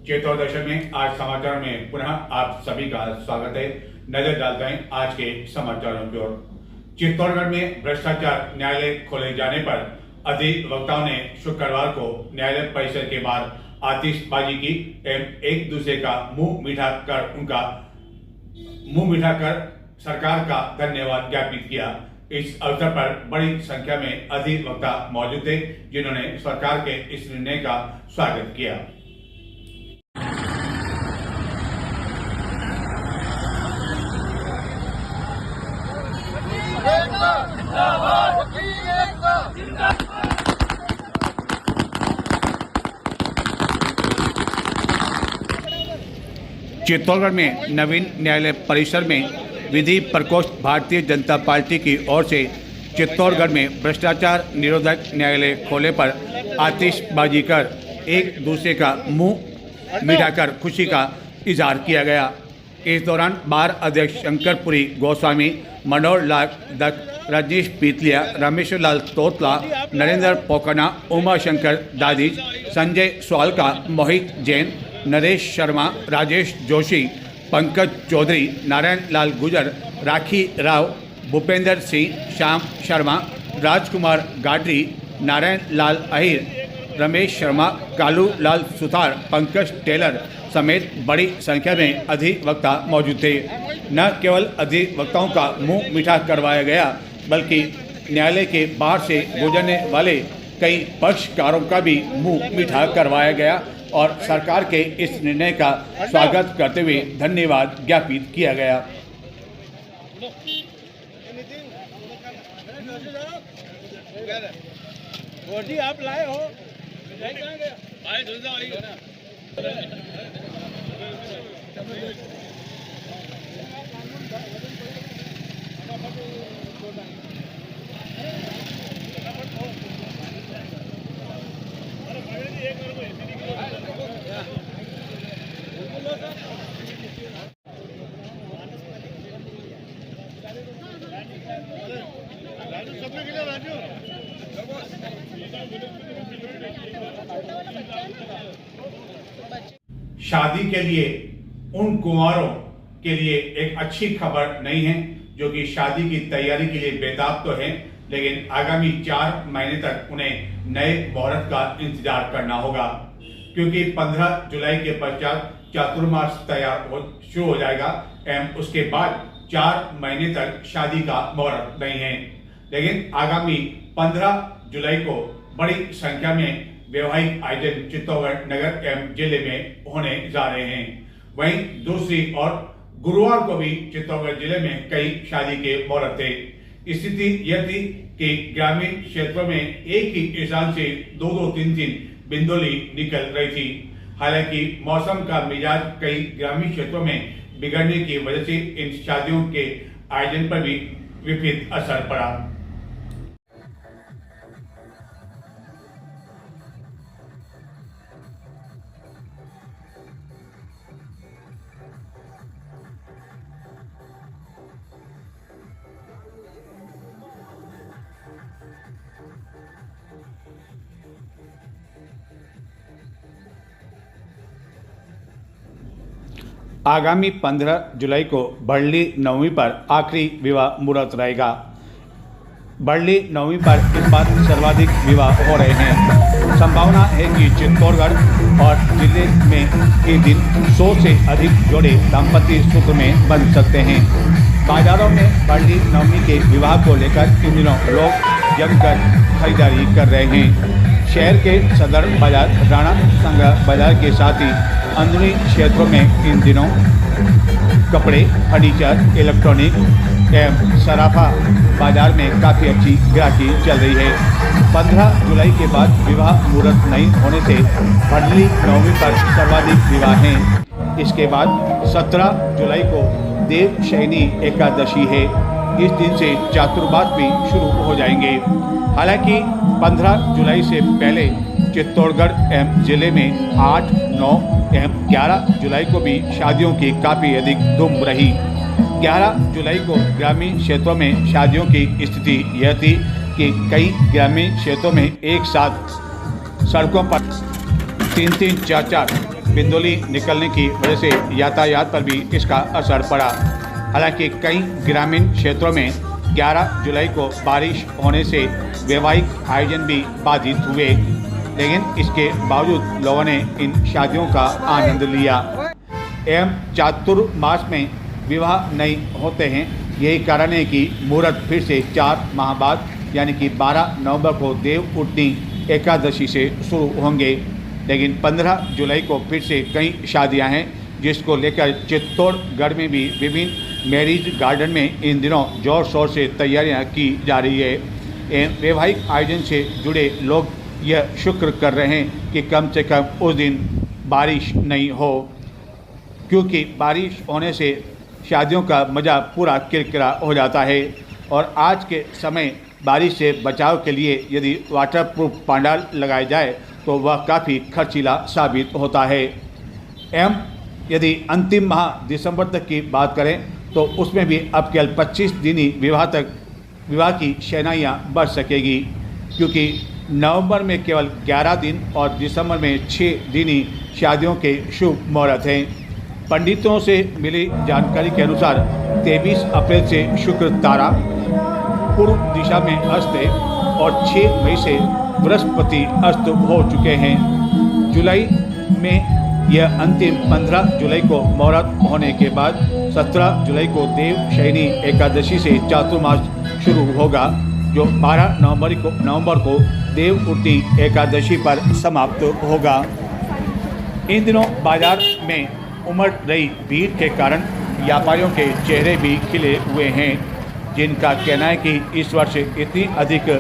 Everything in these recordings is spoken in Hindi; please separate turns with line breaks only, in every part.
चित्तौड़ दर्शन में आज समाचार में पुनः आप सभी का स्वागत है। नजर डालते हैं आज के समाचारों की ओर। चित्तौड़गढ़ में भ्रष्टाचार न्यायालय खोले जाने पर अधिवक्ताओं ने शुक्रवार को न्यायालय परिसर के बाहर आतिशबाजी की एवं एक दूसरे का मुंह मीठा कर सरकार का धन्यवाद ज्ञापित किया। इस अवसर पर बड़ी संख्या में अधिवक्ता मौजूद थे, जिन्होंने सरकार के इस निर्णय का स्वागत किया। चित्तौड़गढ़ में नवीन न्यायालय परिसर में विधि प्रकोष्ठ भारतीय जनता पार्टी की ओर से चित्तौड़गढ़ में भ्रष्टाचार निरोधक न्यायालय खोले पर आतिशबाजी कर एक दूसरे का मुंह मिठाकर खुशी का इजहार किया गया। इस दौरान बार अध्यक्ष शंकरपुरी गोस्वामी, मनोहर लाल दत्त, रजनीश पीतलिया, रामेश्वर लाल तोतला, नरेंद्र पोकना, उमाशंकर दादीज, संजय स्वालका, मोहित जैन, नरेश शर्मा, राजेश जोशी, पंकज चौधरी, नारायण लाल गुजर, राखी राव, भूपेंद्र सिंह, श्याम शर्मा, राजकुमार गाडरी, नारायण लाल अहिर, रमेश शर्मा, कालू लाल सुथार, पंकज टेलर समेत बड़ी संख्या में अधिवक्ता मौजूद थे। न केवल अधिवक्ताओं का मुंह मीठा करवाया गया, बल्कि न्यायालय के बाहर से गुजरने वाले कई पक्षकारों का भी मुंह मीठा करवाया गया और सरकार के इस निर्णय का स्वागत करते हुए धन्यवाद ज्ञापित किया गया।
आप लाए हो
शादी के लिए उन कुंवारों के लिए एक अच्छी खबर नहीं है, जो कि शादी की तैयारी के लिए बेताब तो हैं, लेकिन आगामी 4 महीने तक उन्हें नए मुहूर्त का इंतजार करना होगा, क्योंकि 15 जुलाई के पश्चात चातुर्मास शुरू हो जाएगा एवं उसके बाद 4 महीने तक शादी का मुहूर्त नहीं है। लेकिन आगामी 15 जुलाई को बड़ी संख्या में वैवाहिक आयोजन चित्तौड़गढ़ नगर एवं जिले में होने जा रहे हैं। वहीं दूसरी ओर गुरुवार को भी चित्तौड़गढ़ जिले में कई शादी के मुहूर्त थे। स्थिति यह थी कि ग्रामीण क्षेत्रों में एक ही स्थान से 2-3 बिंदोली निकल रही थी। हालांकि मौसम का मिजाज कई ग्रामीण क्षेत्रों में बिगड़ने की वजह से इन शादियों के आयोजन पर भी विपरीत असर पड़ा। आगामी 15 जुलाई को बड़ली नवमी पर आखिरी विवाह मुहूर्त रहेगा। बड़ली नवमी पर इस बार सर्वाधिक विवाह हो रहे हैं। संभावना है कि चित्तौड़गढ़ और जिले में इस दिन 100 से अधिक जोड़े दाम्पत्य सूत्र में बन सकते हैं। बाजारों में बड़ली नवमी के विवाह को लेकर इन दिनों लोग जमकर खरीदारी कर रहे हैं। शहर के सदर बाजार, राणा संग्रह बाजार के साथ ही अंदरूनी क्षेत्रों में इन दिनों कपड़े, फर्नीचर, इलेक्ट्रॉनिक एवं सराफा बाजार में काफ़ी अच्छी ग्राहकी चल रही है। 15 जुलाई के बाद विवाह मुहूर्त नहीं होने से बड़ली नवमी पर सर्वाधिक विवाह हैं। इसके बाद 17 जुलाई को देवशयनी एकादशी है। इस दिन से चातुर्मास भी शुरू हो जाएंगे। हालांकि 15 जुलाई से पहले चित्तौड़गढ़ एवं जिले में 8, 9 एवं 11 जुलाई को भी शादियों की काफ़ी अधिक धूम रही। 11 जुलाई को ग्रामीण क्षेत्रों में शादियों की स्थिति यह थी कि कई ग्रामीण क्षेत्रों में एक साथ सड़कों पर 3-3, 4-4 बिंदोली निकलने की वजह से यातायात पर भी इसका असर पड़ा। हालांकि कई ग्रामीण क्षेत्रों में 11 जुलाई को बारिश होने से वैवाहिक आयोजन भी बाधित हुए, लेकिन इसके बावजूद लोगों ने इन शादियों का आनंद लिया। एवं चातुर्मास में विवाह नहीं होते हैं, यही कारण है कि मुहूर्त फिर से 4 माह बाद यानी कि 12 नवंबर को देव उठनी एकादशी से शुरू होंगे। लेकिन 15 जुलाई को फिर से कई शादियां हैं, जिसको लेकर चित्तौड़गढ़ में भी विभिन्न मैरिज गार्डन में इन दिनों जोर शोर से तैयारियां की जा रही है। वैवाहिक आयोजन से जुड़े लोग यह शुक्र कर रहे हैं कि कम से कम उस दिन बारिश नहीं हो, क्योंकि बारिश होने से शादियों का मज़ा पूरा किरकिरा हो जाता है। और आज के समय बारिश से बचाव के लिए यदि वाटरप्रूफ पंडाल लगाए जाए तो वह काफ़ी खर्चीला साबित होता है। एवं यदि अंतिम माह दिसंबर तक की बात करें तो उसमें भी अब केवल 25 दिन ही विवाह की शहनाइयाँ बढ़ सकेगी, क्योंकि नवंबर में केवल 11 दिन और दिसंबर में 6 दिन ही शादियों के शुभ मुहूर्त हैं। पंडितों से मिली जानकारी के अनुसार 23 अप्रैल से शुक्र तारा पूर्व दिशा में अस्त है और 6 मई से बृहस्पति अस्त हो चुके हैं। जुलाई में यह अंतिम 15 जुलाई को मुहूर्त होने के बाद 17 जुलाई को देव शयनी एकादशी से चातुर्मास शुरू होगा, जो 12 नवंबर को देव उठनी एकादशी पर समाप्त होगा। इन दिनों बाजार में उमड़ रही भीड़ के कारण व्यापारियों के चेहरे भी खिले हुए हैं, जिनका कहना है कि इस वर्ष इतनी अधिक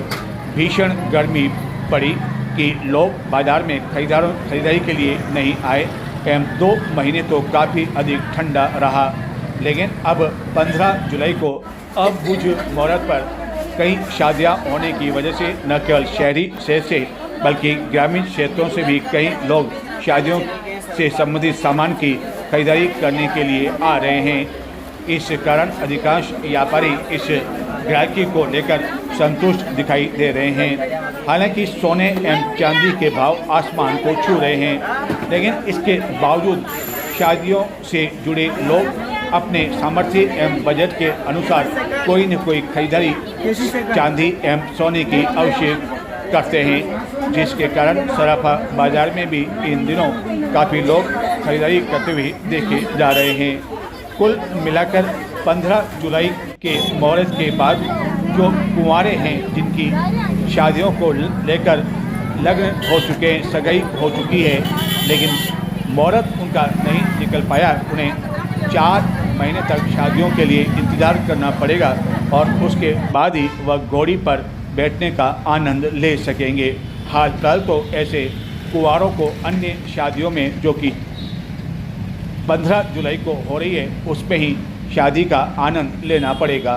भीषण गर्मी पड़ी कि लोग बाजार में खरीदारी के लिए नहीं आए। एवं 2 महीने तो काफ़ी अधिक ठंडा रहा, लेकिन अब 15 जुलाई को अबुझ मुहूर्त पर कई शादियां होने की वजह से न केवल शहरी क्षेत्र से बल्कि ग्रामीण क्षेत्रों से भी कई लोग शादियों से संबंधित सामान की खरीदारी करने के लिए आ रहे हैं। इस कारण अधिकांश व्यापारी इस ग्राहकी को लेकर संतुष्ट दिखाई दे रहे हैं। हालांकि सोने एवं चांदी के भाव आसमान को छू रहे हैं, लेकिन इसके बावजूद शादियों से जुड़े लोग अपने सामर्थ्य एवं बजट के अनुसार कोई न कोई खरीदारी चांदी एवं सोने की अवश्य करते हैं, जिसके कारण सराफा बाजार में भी इन दिनों काफ़ी लोग खरीदारी करते हुए देखे जा रहे हैं। कुल मिलाकर 15 जुलाई के मुहूर्त के बाद जो कुंवारे हैं, जिनकी शादियों को लेकर लग्न हो चुके हैं, सगाई हो चुकी है, लेकिन मुहूर्त उनका नहीं निकल पाया, उन्हें 4 महीने तक शादियों के लिए इंतज़ार करना पड़ेगा और उसके बाद ही वह घोड़ी पर बैठने का आनंद ले सकेंगे। हाल फिलहाल तो ऐसे कुंवारों को अन्य शादियों में जो कि 15 जुलाई को हो रही है उसमें ही शादी का आनंद लेना पड़ेगा।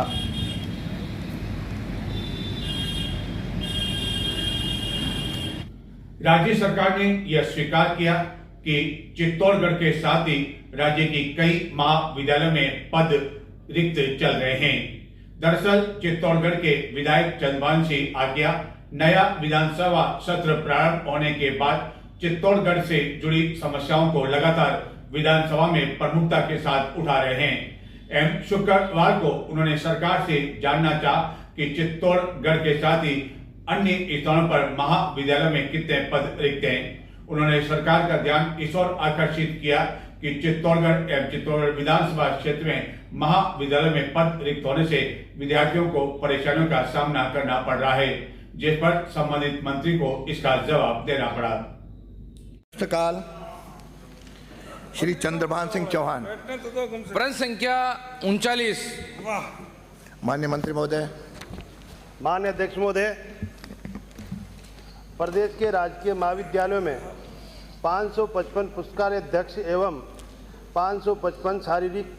राज्य सरकार ने यह स्वीकार किया कि चित्तौड़गढ़ के साथ ही राज्य की कई महाविद्यालयों में पद रिक्त चल रहे हैं। दरअसल चित्तौड़गढ़ के विधायक चंद्रभान सिंह आज्ञा नया विधानसभा सत्र प्रारंभ होने के बाद चित्तौड़गढ़ से जुड़ी समस्याओं को लगातार विधानसभा में प्रमुखता के साथ उठा रहे हैं। एवं शुक्रवार को उन्होंने सरकार से जानना चाहा कि चित्तौड़गढ़ के साथ ही अन्य स्थानों पर महाविद्यालय में कितने पद रिक्त हैं। उन्होंने सरकार का ध्यान इस ओर आकर्षित किया कि चित्तौड़गढ़ एवं चित्तौड़गढ़ विधानसभा क्षेत्र में महाविद्यालय में पद रिक्त होने से विद्यार्थियों को परेशानियों का सामना करना पड़ रहा है, जिस पर संबंधित मंत्री को इसका जवाब देना पड़ा।
काल श्री चंद्रभान सिंह चौहान।
प्रश्न संख्या 39।
माननीय मंत्री महोदय।
माननीय अध्यक्ष महोदय, प्रदेश के राजकीय महाविद्यालयों में 555 पुस्तकालय अध्यक्ष एवं 555 शारीरिक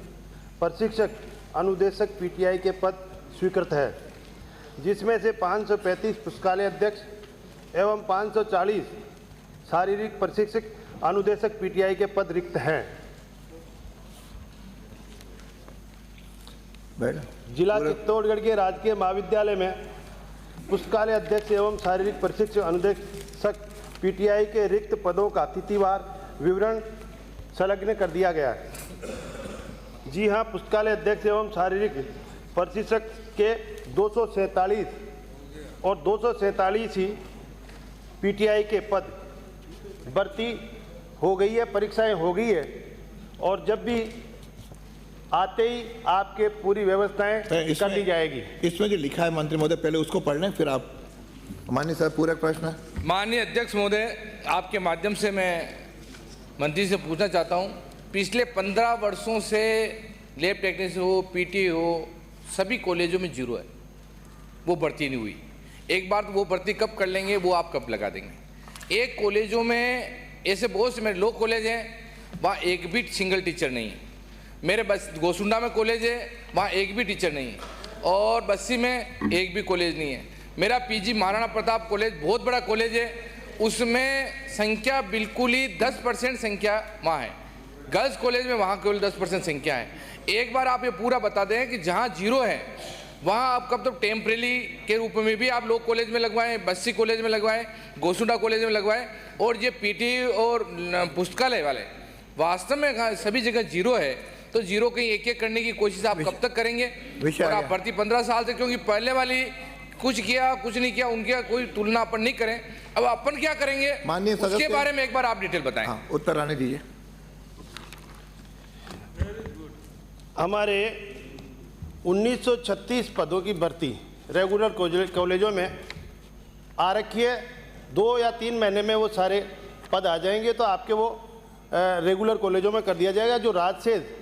प्रशिक्षक अनुदेशक पीटीआई के पद स्वीकृत है, जिसमें से 535 पुस्तकालय अध्यक्ष एवं 540 शारीरिक प्रशिक्षक अनुदेशक पीटीआई के पद रिक्त हैं। जिला चित्तौड़गढ़ के राजकीय महाविद्यालय में पुस्तकालय अध्यक्ष एवं शारीरिक प्रशिक्षक अनुदेशक पीटीआई के रिक्त पदों का तिथिवार विवरण संलग्न कर दिया गया है। जी हाँ, पुस्तकालय अध्यक्ष एवं शारीरिक प्रशिक्षक के 247 और 247 ही पीटीआई के पद भर्ती हो गई है, परीक्षाएं हो गई है, और जब भी आते ही आपके पूरी व्यवस्थाएं कर ली जाएगी।
इसमें जो लिखा है मंत्री महोदय, पहले उसको पढ़ लें फिर आप। माननीय सर, पूरक प्रश्न।
माननीय अध्यक्ष महोदय, आपके माध्यम से मैं मंत्री से पूछना चाहता हूं, पिछले 15 वर्षों से लैब टेक्नीशियन हो, पीटी हो, सभी कॉलेजों में जीरो है, वो भर्ती नहीं हुई। एक बार तो वो भर्ती कब कर लेंगे, वो आप कब लगा देंगे? एक कॉलेजों में ऐसे बहुत से मेरे लो कॉलेज हैं, वहाँ एक भी सिंगल टीचर नहीं है। मेरे बस गोसुंडा में कॉलेज है, वहाँ एक भी टीचर नहीं है, और बस्सी में एक भी कॉलेज नहीं है। मेरा पीजी महाराणा प्रताप कॉलेज बहुत बड़ा कॉलेज है, उसमें संख्या बिल्कुल ही 10% संख्या वहाँ है। गर्ल्स कॉलेज में वहाँ केवल 10% संख्या है। एक बार आप ये पूरा बता दें कि जहाँ जीरो है वहाँ आप कब तक टेम्परेरी के रूप में भी आप लोग कॉलेज में लगवाएं, बस्सी कॉलेज में लगवाएं, गोसुंडा कॉलेज में लगवाएं, और ये पीटी और पुस्तकालय वाले वास्तव में सभी जगह जीरो है, तो जीरो कहीं एक करने की कोशिश आप कब तक करेंगे? और आप भर्ती 15 साल से, क्योंकि पहले वाली कुछ किया कुछ नहीं किया, उनके कोई तुलना अपन नहीं करें, अब अपन क्या करेंगे
माननीय सदस्य,
उसके बारे में एक बार आप डिटेल बताएं।
हाँ, उत्तर आने दीजिए।
हमारे 1936 पदों की भर्ती रेगुलर कॉलेजों में आ रखी है। 2 या 3 महीने में वो सारे पद आ जाएंगे, तो आपके वो रेगुलर कॉलेजों में कर दिया जाएगा। जो राज्य से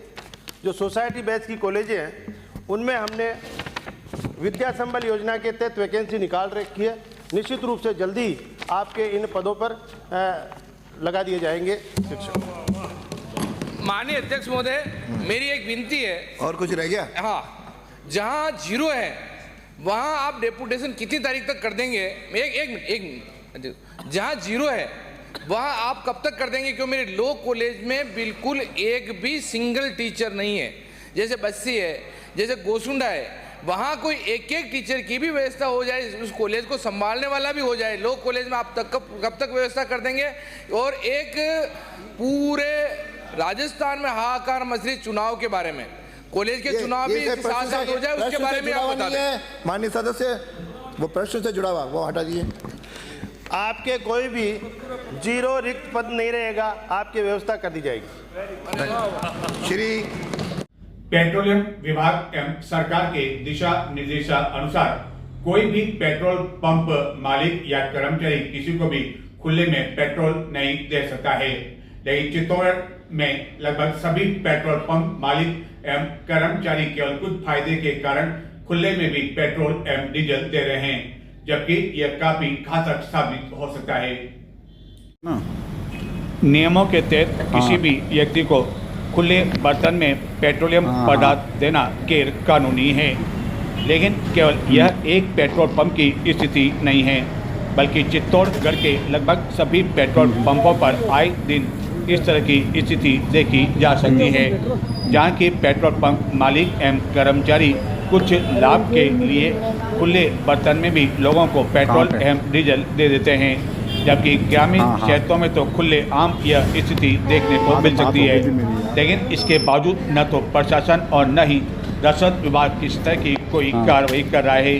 जो सोसाइटी बेस की कॉलेजें हैं, उनमें हमने विद्या संबल योजना के तहत वैकेंसी निकाल रखी है। निश्चित रूप से जल्दी आपके इन पदों पर लगा दिए जाएंगे शिक्षक।
माननीय अध्यक्ष महोदय, मेरी एक विनती है।
और कुछ रह गया?
हाँ, जहाँ जीरो है वहाँ आप डेपुटेशन कितनी तारीख तक कर देंगे? एक जहाँ जीरो है वहाँ आप कब तक कर देंगे? क्यों मेरे लो कॉलेज में बिल्कुल एक भी सिंगल टीचर नहीं है। जैसे बस्सी है, जैसे गोसुंडा है, वहाँ कोई एक टीचर की भी व्यवस्था हो जाए, उस कॉलेज को संभालने वाला भी हो जाए। लो कॉलेज में आप कब तक व्यवस्था कर देंगे? और एक पूरे राजस्थान में हाहाकार मच रही चुनाव के बारे में, कॉलेज के चुनाव भी साथ साथ हो जाए, उसके बारे में आप बता दें।
माननीय सदस्य, वो प्रश्न से जुड़ा हुआ, वो हटा दीजिए।
आपके कोई भी जीरो रिक्त पद नहीं रहेगा, आपकी व्यवस्था कर दी जाएगी।
श्री
पेट्रोलियम विभाग एवं सरकार के दिशा निर्देशानुसार कोई भी पेट्रोल पंप मालिक या कर्मचारी किसी को भी खुले में पेट्रोल नहीं दे सकता है। लेकिन चित्तौड़गढ़ में लगभग सभी पेट्रोल पंप मालिक एवं कर्मचारी केवल कुछ फायदे के कारण खुले में भी पेट्रोल एवं डीजल दे रहे हैं, जबकि यह काफी घातक साबित हो सकता है। नियमों के तहत किसी भी व्यक्ति को खुले बर्तन में पेट्रोलियम पदार्थ देना गैर कानूनी है, लेकिन केवल यह एक पेट्रोल पंप की स्थिति नहीं है, बल्कि चित्तौड़गढ़ के लगभग सभी पेट्रोल पंपों पर आए दिन इस तरह की स्थिति देखी जा सकती है, जहां की पेट्रोल पंप मालिक एवं कर्मचारी कुछ लाभ के लिए खुले बर्तन में भी लोगों को पेट्रोल एवं डीजल दे देते हैं, जबकि ग्रामीण क्षेत्रों में तो खुले आम यह स्थिति देखने को मिल सकती है। लेकिन इसके बावजूद न तो प्रशासन और न ही रसद विभाग इस तरह की कोई कार्रवाई कर रहा है।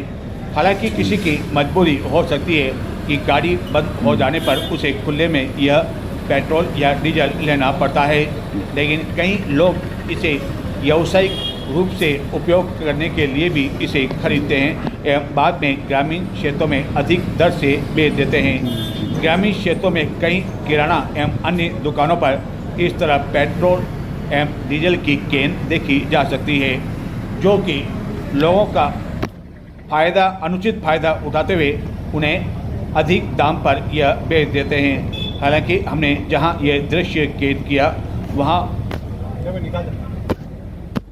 हालांकि किसी की मजबूरी हो सकती है कि गाड़ी बंद हो जाने पर उसे खुले में यह पेट्रोल या डीजल लेना पड़ता है, लेकिन कई लोग इसे व्यावसायिक रूप से उपयोग करने के लिए भी इसे खरीदते हैं एवं बाद में ग्रामीण क्षेत्रों में अधिक दर से बेच देते हैं। ग्रामीण क्षेत्रों में कई किराना एवं अन्य दुकानों पर इस तरह पेट्रोल एवं डीजल की केन देखी जा सकती है, जो कि लोगों का अनुचित फ़ायदा उठाते हुए उन्हें अधिक दाम पर यह बेच देते हैं। हालांकि हमने जहां यह दृश्य कैद किया वहां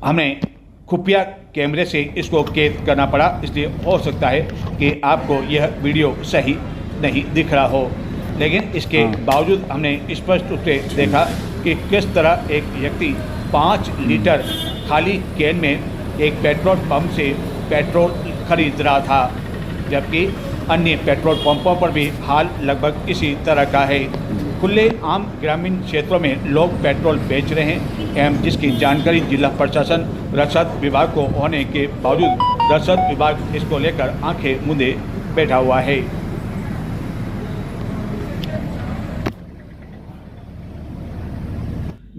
हमें खुफिया कैमरे से इसको कैद करना पड़ा, इसलिए हो सकता है कि आपको यह वीडियो सही नहीं दिख रहा हो, लेकिन इसके बावजूद हमने स्पष्ट रूप से देखा कि किस तरह एक व्यक्ति 5 लीटर खाली कैन में एक पेट्रोल पंप से पेट्रोल खरीद रहा था, जबकि अन्य पेट्रोल पंपों पर भी हाल लगभग इसी तरह का है। खुले आम ग्रामीण क्षेत्रों में लोग पेट्रोल बेच रहे हैं एवं जिसकी जानकारी जिला प्रशासन रसद विभाग को होने के बावजूद रसद विभाग इसको लेकर आंखें मूंदे बैठा हुआ है।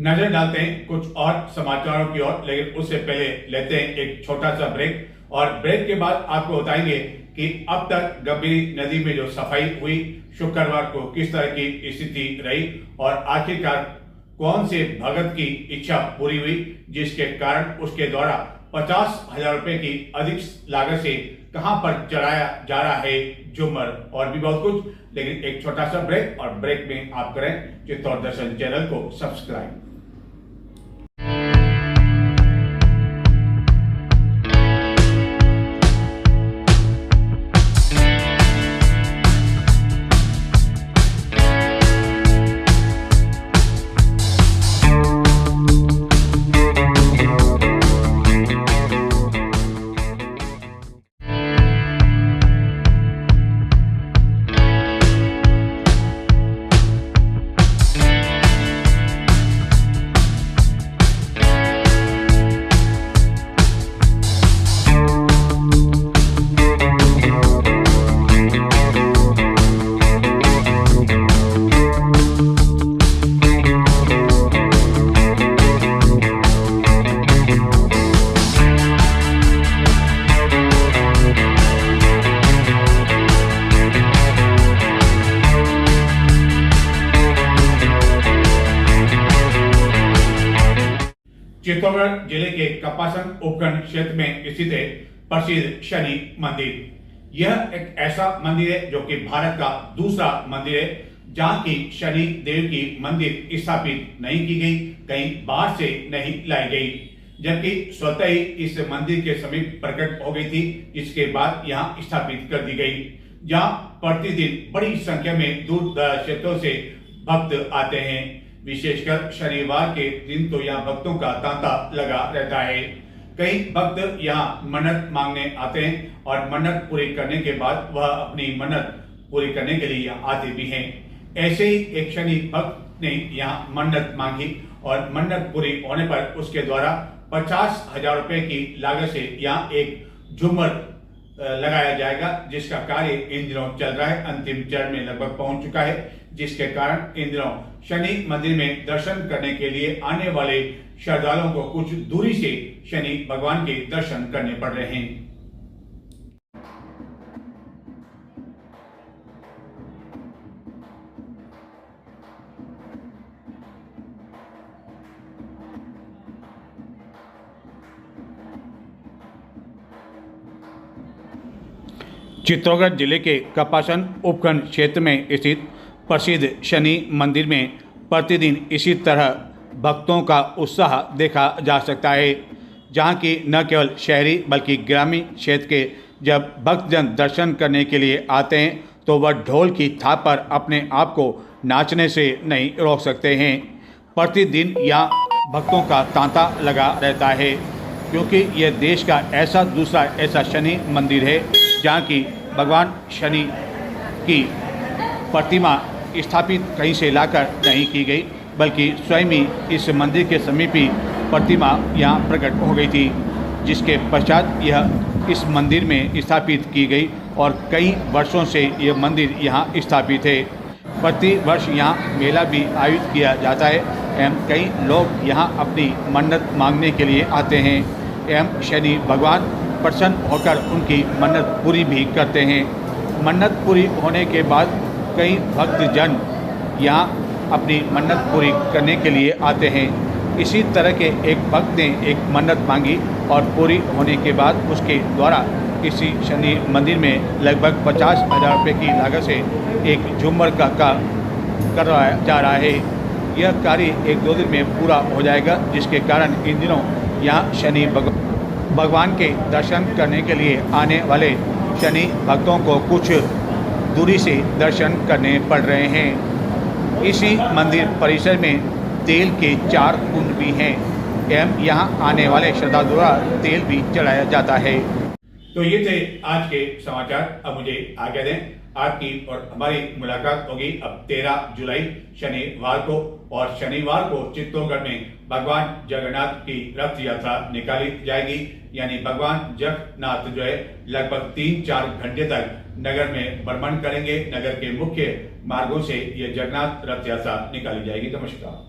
नजर डालते हैं कुछ और समाचारों की ओर, लेकिन उससे पहले लेते हैं एक छोटा सा ब्रेक और ब्रेक के बाद आपको बताएंगे कि अब तक गंभीरी नदी में जो सफाई हुई शुक्रवार को किस तरह की स्थिति रही और आखिरकार कौन से भगत की इच्छा पूरी हुई जिसके कारण उसके द्वारा 50,000 रुपए की अधिक लागत से कहां पर चलाया जा रहा है झूमर और भी बहुत कुछ। लेकिन एक छोटा सा ब्रेक और ब्रेक में आप करें चित्तौड़ दर्शन चैनल को सब्सक्राइब। चित्तौड़गढ़ जिले के कपासन उपखंड क्षेत्र में स्थित है प्रसिद्ध शनि मंदिर। यह एक ऐसा मंदिर है जो कि भारत का दूसरा मंदिर है जहां की शनि देव की मंदिर स्थापित नहीं की गई, कहीं बाहर से नहीं लाई गई, जबकि स्वतः ही इस मंदिर के समीप प्रकट हो गई थी, जिसके बाद यहां स्थापित कर दी गई, जहां प्रतिदिन बड़ी संख्या में दूर दराज क्षेत्रों से भक्त आते हैं। विशेषकर शनिवार के दिन तो यहाँ भक्तों का तांता लगा रहता है। कई भक्त यहाँ मन्नत मांगने आते हैं और मन्नत पूरी करने के बाद वह अपनी मन्नत पूरी करने के लिए यहाँ आते भी हैं। ऐसे ही एक शनि भक्त ने यहाँ मन्नत मांगी और मन्नत पूरी होने पर उसके द्वारा 50,000 रुपए की लागत से यहाँ एक झूमर लगाया जाएगा, जिसका कार्य इन दिनों चल रहा है, अंतिम चरण में लगभग पहुंच चुका है, जिसके कारण इन दिनों शनि मंदिर में दर्शन करने के लिए आने वाले श्रद्धालुओं को कुछ दूरी से शनि भगवान के दर्शन करने पड़ रहे हैं। चित्तौड़गढ़ जिले के कपासन उपखंड क्षेत्र में स्थित प्रसिद्ध शनि मंदिर में प्रतिदिन इसी तरह भक्तों का उत्साह देखा जा सकता है, जहां की न केवल शहरी बल्कि ग्रामीण क्षेत्र के जब भक्तजन दर्शन करने के लिए आते हैं तो वह ढोल की थाप पर अपने आप को नाचने से नहीं रोक सकते हैं। प्रतिदिन यहाँ भक्तों का तांता लगा रहता है, क्योंकि यह देश का दूसरा ऐसा शनि मंदिर है जहाँ की भगवान शनि की प्रतिमा स्थापित कहीं से लाकर नहीं की गई, बल्कि स्वयं ही इस मंदिर के समीप ही प्रतिमा यहाँ प्रकट हो गई थी, जिसके पश्चात यह इस मंदिर में स्थापित की गई और कई वर्षों से यह मंदिर यहाँ स्थापित है। प्रति वर्ष यहाँ मेला भी आयोजित किया जाता है एवं कई लोग यहाँ अपनी मन्नत मांगने के लिए आते हैं एवं शनि भगवान प्रसन्न होकर उनकी मन्नत पूरी भी करते हैं। मन्नत पूरी होने के बाद कई भक्तजन यहाँ अपनी मन्नत पूरी करने के लिए आते हैं। इसी तरह के एक भक्त ने एक मन्नत मांगी और पूरी होने के बाद उसके द्वारा इसी शनि मंदिर में लगभग 50,000 रुपये की लागत से एक झूमर का करवाया जा रहा है। यह कार्य 1-2 दिन में पूरा हो जाएगा, जिसके कारण इन दिनों यहाँ शनि भगवान के दर्शन करने के लिए आने वाले शनि भक्तों को कुछ दूरी से दर्शन करने पड़ रहे हैं। इसी मंदिर परिसर में तेल के 4 कुंड भी हैं एवं यहाँ आने वाले श्रद्धालुओं द्वारा तेल भी चढ़ाया जाता है। तो ये थे आज के समाचार। अब मुझे आज्ञा दें, आपकी और हमारी मुलाकात होगी अब 13 जुलाई शनिवार को, और शनिवार को चित्तौड़गढ़ में भगवान जगन्नाथ की रथ यात्रा निकाली जाएगी। यानी भगवान जगन्नाथ जो है लगभग 3-4 घंटे तक नगर में भ्रमण करेंगे। नगर के मुख्य मार्गों से यह जगन्नाथ रथ यात्रा निकाली जाएगी। नमस्कार।